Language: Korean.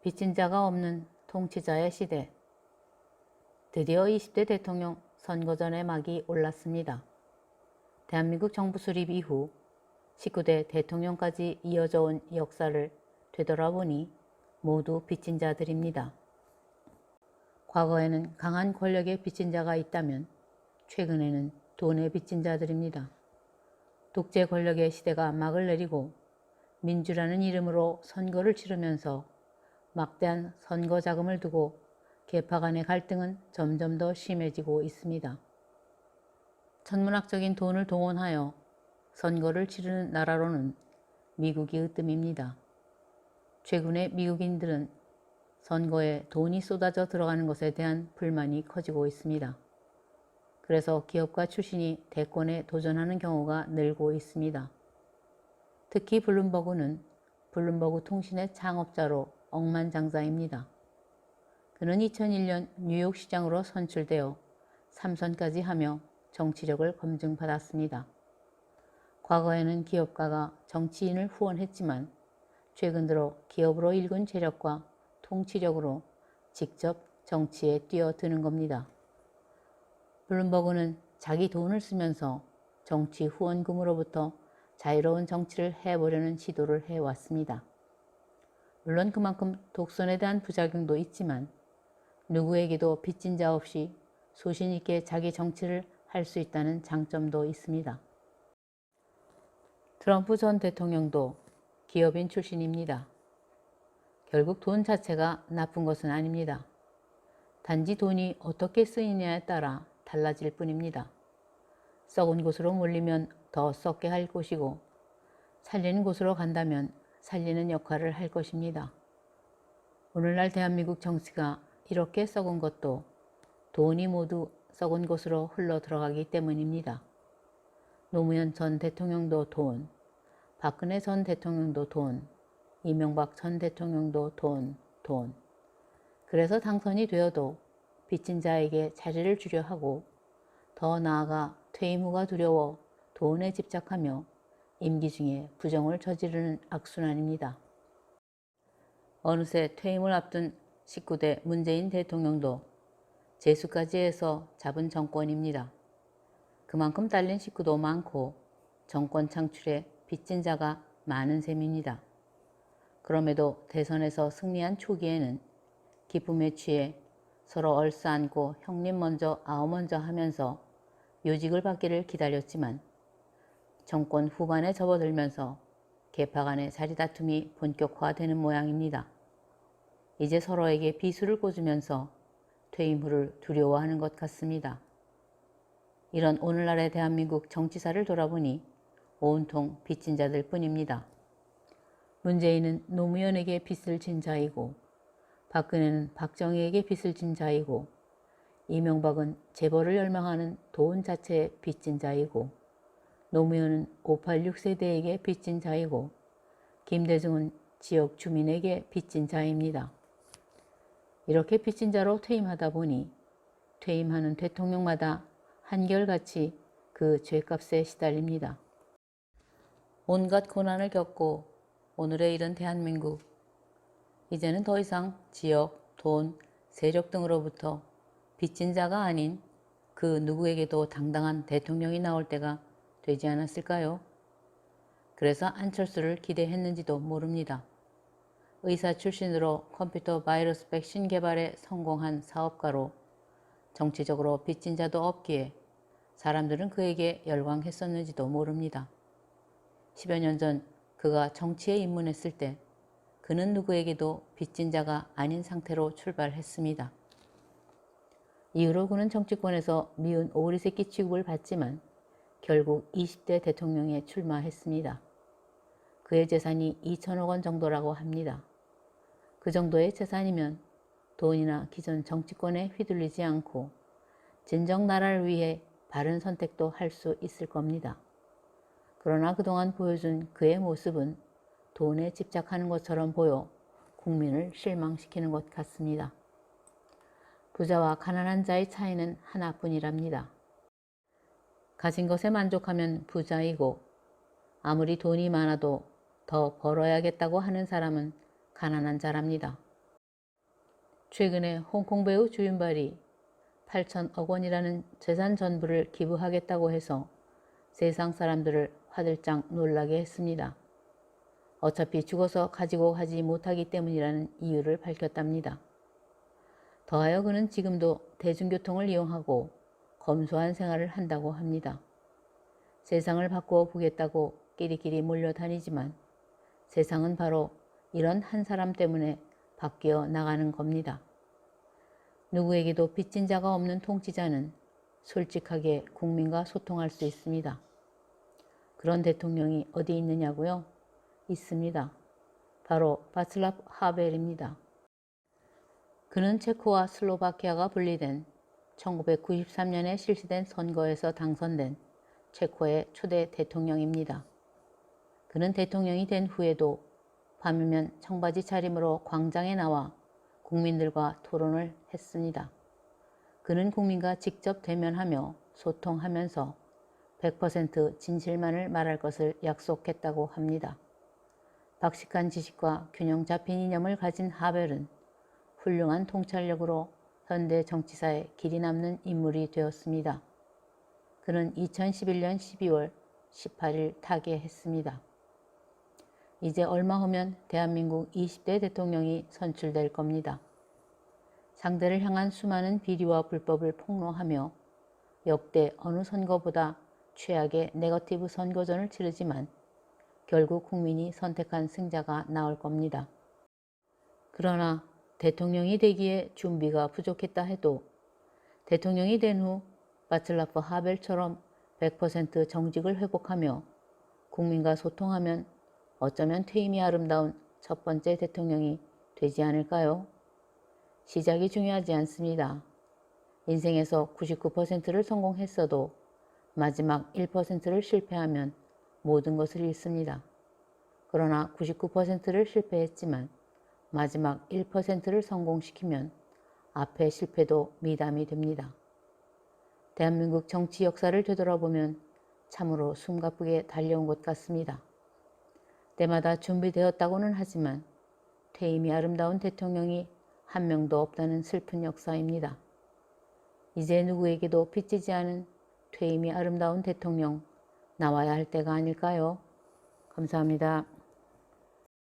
빚진 자가 없는 통치자의 시대. 드디어 20대 대통령 선거전의 막이 올랐습니다. 대한민국 정부 수립 이후 19대 대통령까지 이어져 온 역사를 되돌아보니 모두 빚진 자들입니다. 과거에는 강한 권력의 빚진 자가 있다면 최근에는 돈의 빚진 자들입니다. 독재 권력의 시대가 막을 내리고 민주라는 이름으로 선거를 치르면서 막대한 선거 자금을 두고 계파 간의 갈등은 점점 더 심해지고 있습니다. 천문학적인 돈을 동원하여 선거를 치르는 나라로는 미국이 으뜸입니다. 최근에 미국인들은 선거에 돈이 쏟아져 들어가는 것에 대한 불만이 커지고 있습니다. 그래서 기업가 출신이 대권에 도전하는 경우가 늘고 있습니다. 특히 블룸버그는 블룸버그 통신의 창업자로 억만장자입니다. 그는 2001년 뉴욕시장으로 선출되어 3선까지 하며 정치력을 검증받았습니다. 과거에는 기업가가 정치인을 후원했지만 최근 들어 기업으로 일군 재력과 통치력으로 직접 정치에 뛰어드는 겁니다. 블룸버그는 자기 돈을 쓰면서 정치 후원금으로부터 자유로운 정치를 해보려는 시도를 해왔습니다. 물론 그만큼 독선에 대한 부작용도 있지만 누구에게도 빚진 자 없이 소신 있게 자기 정치를 할 수 있다는 장점도 있습니다. 트럼프 전 대통령도 기업인 출신입니다. 결국 돈 자체가 나쁜 것은 아닙니다. 단지 돈이 어떻게 쓰이냐에 따라 달라질 뿐입니다. 썩은 곳으로 몰리면 더 썩게 할 것이고 살리는 곳으로 간다면 살리는 역할을 할 것입니다. 오늘날 대한민국 정치가 이렇게 썩은 것도 돈이 모두 썩은 곳으로 흘러 들어가기 때문입니다. 노무현 전 대통령도 돈, 박근혜 전 대통령도 돈, 이명박 전 대통령도 돈. 그래서 당선이 되어도 빚진 자에게 자리를 주려 하고 더 나아가 퇴임 후가 두려워 돈에 집착하며 임기 중에 부정을 저지르는 악순환입니다. 어느새 퇴임을 앞둔 19대 문재인 대통령도 재수까지 해서 잡은 정권입니다. 그만큼 딸린 식구도 많고 정권 창출에 빚진 자가 많은 셈입니다. 그럼에도 대선에서 승리한 초기에는 기쁨에 취해 서로 얼싸안고 형님 먼저 아우 먼저 하면서 요직을 받기를 기다렸지만 정권 후반에 접어들면서 계파 간의 자리다툼이 본격화되는 모양입니다. 이제 서로에게 비수를 꽂으면서 퇴임 후를 두려워하는 것 같습니다. 이런 오늘날의 대한민국 정치사를 돌아보니 온통 빚진 자들 뿐입니다. 문재인은 노무현에게 빚을 진 자이고 박근혜는 박정희에게 빚을 진 자이고 이명박은 재벌을 열망하는 돈 자체에 빚진 자이고 노무현은 586 세대에게 빚진 자이고 김대중은 지역 주민에게 빚진 자입니다. 이렇게 빚진 자로 퇴임하다 보니 퇴임하는 대통령마다 한결같이 그 죄값에 시달립니다. 온갖 고난을 겪고 오늘에 이른 대한민국. 이제는 더 이상 지역, 돈, 세력 등으로부터 빚진 자가 아닌 그 누구에게도 당당한 대통령이 나올 때가 되지 않았을까요? 그래서 안철수를 기대했는지도 모릅니다. 의사 출신으로 컴퓨터 바이러스 백신 개발에 성공한 사업가로 정치적으로 빚진 자도 없기에 사람들은 그에게 열광했었는지도 모릅니다. 10여 년 전 그가 정치에 입문했을 때 그는 누구에게도 빚진 자가 아닌 상태로 출발했습니다. 이후로 그는 정치권에서 미운 오리새끼 취급을 받지만 결국 20대 대통령에 출마했습니다. 그의 재산이 2천억 원 정도라고 합니다. 그 정도의 재산이면 돈이나 기존 정치권에 휘둘리지 않고 진정 나라를 위해 바른 선택도 할 수 있을 겁니다. 그러나 그동안 보여준 그의 모습은 돈에 집착하는 것처럼 보여 국민을 실망시키는 것 같습니다. 부자와 가난한 자의 차이는 하나뿐이랍니다. 가진 것에 만족하면 부자이고 아무리 돈이 많아도 더 벌어야겠다고 하는 사람은 가난한 자랍니다. 최근에 홍콩 배우 주윤발이 8천억 원이라는 재산 전부를 기부하겠다고 해서 세상 사람들을 화들짝 놀라게 했습니다. 어차피 죽어서 가지고 가지 못하기 때문이라는 이유를 밝혔답니다. 더하여 그는 지금도 대중교통을 이용하고 검소한 생활을 한다고 합니다. 세상을 바꾸어 보겠다고 끼리끼리 몰려다니지만 세상은 바로 이런 한 사람 때문에 바뀌어 나가는 겁니다. 누구에게도 빚진 자가 없는 통치자는 솔직하게 국민과 소통할 수 있습니다. 그런 대통령이 어디 있느냐고요? 있습니다. 바로 바슬라프 하벨입니다. 그는 체코와 슬로바키아가 분리된 1993년에 실시된 선거에서 당선된 체코의 초대 대통령입니다. 그는 대통령이 된 후에도 밤이면 청바지 차림으로 광장에 나와 국민들과 토론을 했습니다. 그는 국민과 직접 대면하며 소통하면서 100% 진실만을 말할 것을 약속했다고 합니다. 박식한 지식과 균형 잡힌 이념을 가진 하벨은 훌륭한 통찰력으로 현대 정치사에 길이 남는 인물이 되었습니다. 그는 2011년 12월 18일 타계했습니다. 이제 얼마 후면 대한민국 20대 대통령이 선출될 겁니다. 상대를 향한 수많은 비리와 불법을 폭로하며 역대 어느 선거보다 최악의 네거티브 선거전을 치르지만 결국 국민이 선택한 승자가 나올 겁니다. 그러나 대통령이 되기에 준비가 부족했다 해도 대통령이 된 후 바슬라프 하벨처럼 100% 정직을 회복하며 국민과 소통하면 어쩌면 퇴임이 아름다운 첫 번째 대통령이 되지 않을까요? 시작이 중요하지 않습니다. 인생에서 99%를 성공했어도 마지막 1%를 실패하면 모든 것을 잃습니다. 그러나 99%를 실패했지만 마지막 1%를 성공시키면 앞의 실패도 미담이 됩니다. 대한민국 정치 역사를 되돌아보면 참으로 숨가쁘게 달려온 것 같습니다. 때마다 준비되었다고는 하지만 퇴임이 아름다운 대통령이 한 명도 없다는 슬픈 역사입니다. 이제 누구에게도 빚지지 않은 퇴임이 아름다운 대통령 나와야 할 때가 아닐까요? 감사합니다.